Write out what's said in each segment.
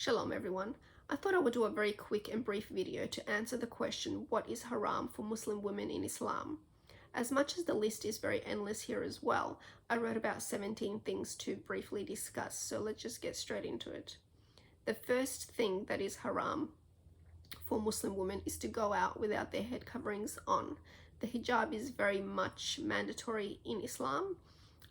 Shalom everyone. I thought I would do a very quick and brief video to answer the question, what is haram for Muslim women in Islam? As much as the list is very endless here as well, I wrote about 17 things to briefly discuss, so let's just get straight into it. The first thing that is haram for Muslim women is to go out without their head coverings on. The hijab is very much mandatory in Islam.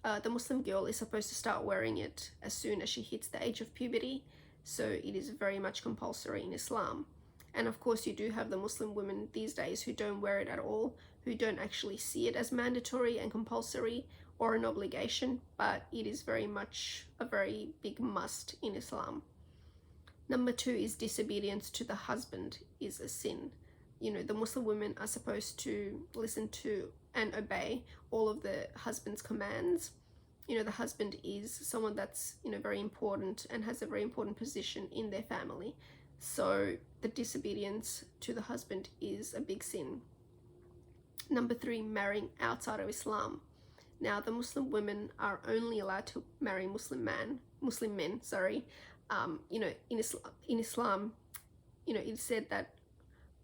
The Muslim girl is supposed to start wearing it as soon as she hits the age of puberty, so it is very much compulsory in Islam. And of course you do have the Muslim women these days who don't wear it at all, who don't actually see it as mandatory and compulsory or an obligation, but it is very much a very big must in Islam. Number 2 is disobedience to the husband is a sin. You know, the Muslim women are supposed to listen to and obey all of the husband's commands. You know, the husband is someone that's, very important and has a very important position in their family. So the disobedience to the husband is a big sin. Number 3, marrying outside of Islam. Now, the Muslim women are only allowed to marry Muslim men. In Islam, it's said that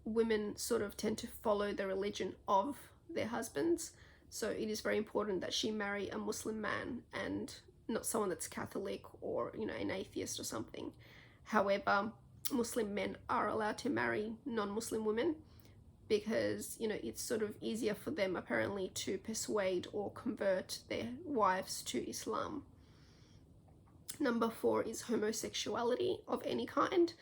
women sort of tend to follow the religion of their husbands. So it is very important that she marry a Muslim man and not someone that's Catholic or, an atheist or something. However, Muslim men are allowed to marry non-Muslim women because, it's sort of easier for them apparently to persuade or convert their wives to Islam. Number 4 is homosexuality of any kind,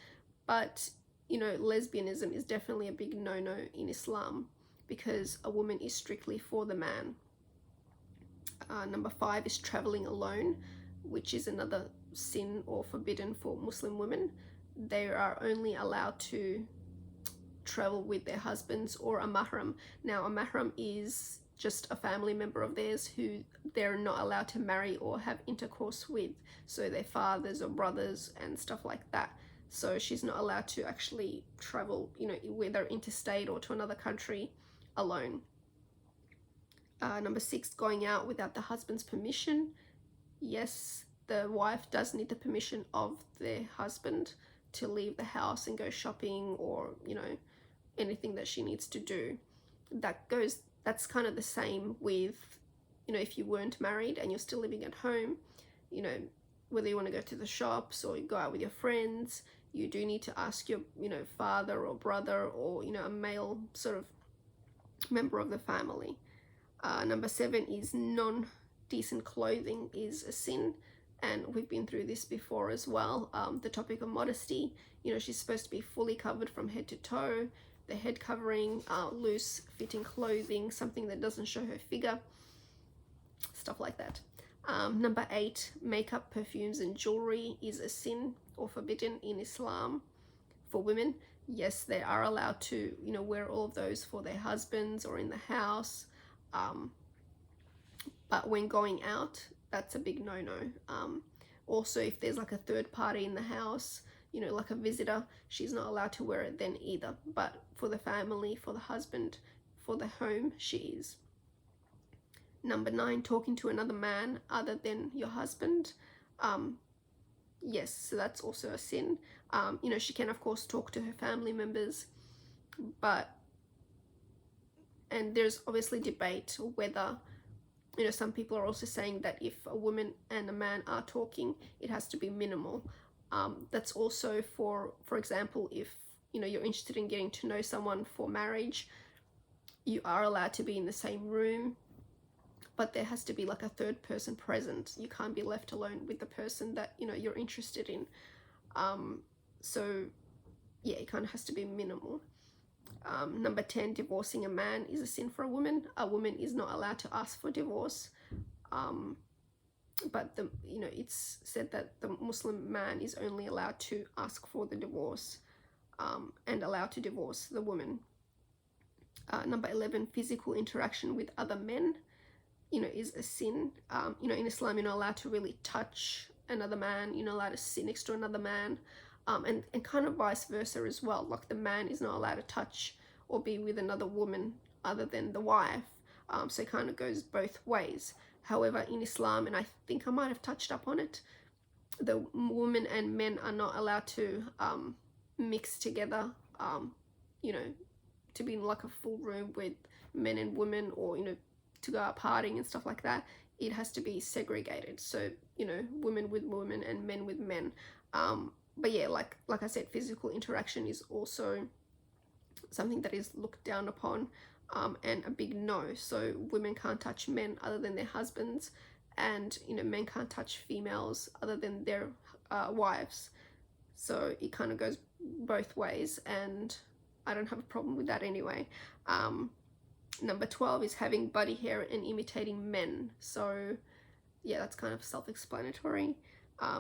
but lesbianism is definitely a big no-no in Islam because a woman is strictly for the man. Number 5 is traveling alone, which is another sin or forbidden for Muslim women. They are only allowed to travel with their husbands or a mahram. Now, a mahram is just a family member of theirs who they're not allowed to marry or have intercourse with, so their fathers or brothers and stuff like that. So she's not allowed to actually travel, whether interstate or to another country alone. Number 6, going out without the husband's permission. Yes, the wife does need the permission of their husband to leave the house and go shopping or, anything that she needs to do. That's kind of the same with, if you weren't married and you're still living at home, whether you want to go to the shops or you go out with your friends, you do need to ask your, father or brother or, a male sort of member of the family. Number 7 is non-decent clothing is a sin, and we've been through this before as well. The topic of modesty, she's supposed to be fully covered from head to toe, the head covering, loose fitting clothing, something that doesn't show her figure, stuff like that. Number 8, makeup, perfumes and jewelry is a sin or forbidden in Islam for women. Yes, they are allowed to, wear all of those for their husbands or in the house. But when going out, that's a big no-no. Also, if there's like a third party in the house, like a visitor, she's not allowed to wear it then either. But for the family, for the husband, for the home, she is. Number 9, talking to another man other than your husband. Yes, so that's also a sin. She can of course talk to her family members, and there's obviously debate whether, some people are also saying that if a woman and a man are talking, it has to be minimal. That's also for example, if, you're interested in getting to know someone for marriage, you are allowed to be in the same room, but there has to be like a third person present. You can't be left alone with the person that, you're interested in. So yeah, it kind of has to be minimal. Number 10, divorcing a man is a sin for a woman. A woman is not allowed to ask for divorce. But it's said that the Muslim man is only allowed to ask for the divorce, and allowed to divorce the woman. Number 11, physical interaction with other men, is a sin. In Islam, you're not allowed to really touch another man. You're not allowed to sit next to another man. And kind of vice versa as well. Like the man is not allowed to touch or be with another woman other than the wife. So it kind of goes both ways. However, in Islam, and I think I might have touched up on it, the women and men are not allowed to mix together, you know, to be in like a full room with men and women, or, you know, to go out partying and stuff like that. It has to be segregated. So, you know, women with women and men with men. But yeah, like I said, physical interaction is also something that is looked down upon, and a big no. So women can't touch men other than their husbands, and, you know, men can't touch females other than their wives. So it kind of goes both ways, and I don't have a problem with that anyway. Number 12 is having body hair and imitating men. So yeah, that's kind of self-explanatory.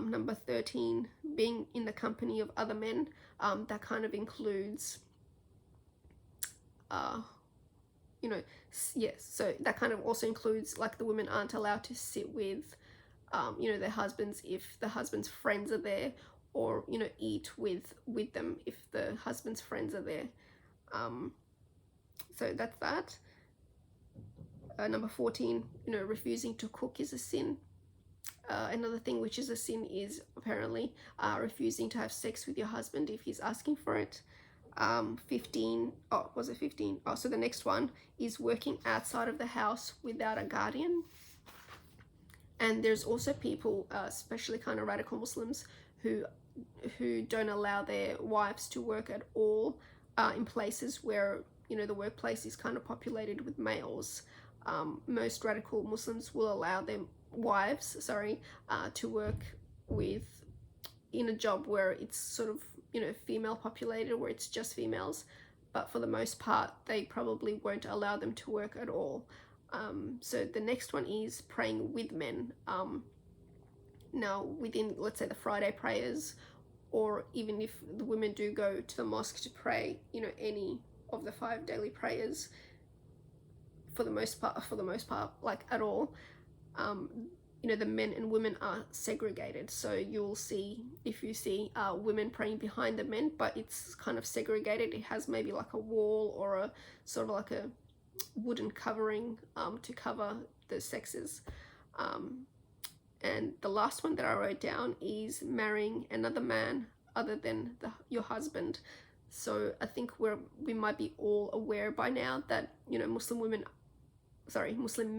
Number 13, being in the company of other men. That kind of includes, you know, yes, so that kind of also includes, like, the women aren't allowed to sit with, you know, their husbands if the husband's friends are there, or, you know, eat with them if the husband's friends are there. So that's that. Number 14, you know, refusing to cook is a sin. Another thing which is a sin is apparently refusing to have sex with your husband if he's asking for it. 15, oh, was it 15? Oh, so the next one is working outside of the house without a guardian. And there's also people, especially kind of radical Muslims, who don't allow their wives to work at all in places where, you know, the workplace is kind of populated with males. Most radical Muslims will allow their wives, to work in a job where it's sort of, you know, female populated, where it's just females, but for the most part they probably won't allow them to work at all. So the next one is praying with men. Now within, let's say, the Friday prayers, or even if the women do go to the mosque to pray, you know, any of the 5 daily prayers, for the most part, like, at all, you know, the men and women are segregated. So you'll see, if you see women praying behind the men, but it's kind of segregated. It has maybe like a wall or a sort of like a wooden covering to cover the sexes. And the last one that I wrote down is marrying another man other than your husband. So I think we might be all aware by now that, you know, Muslim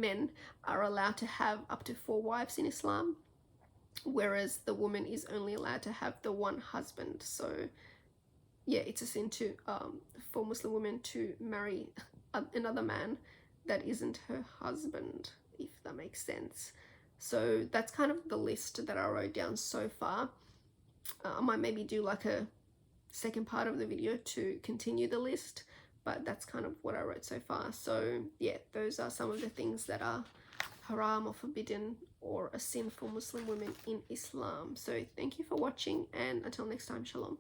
men are allowed to have up to 4 wives in Islam, whereas the woman is only allowed to have the one husband. So yeah, it's a sin to for Muslim women to marry another man that isn't her husband, if that makes sense. So that's kind of the list that I wrote down so far. I might maybe do like a second part of the video to continue the list, but that's kind of what I wrote so far. So yeah, those are some of the things that are haram or forbidden or a sin for Muslim women in Islam. So thank you for watching, and until next time, shalom.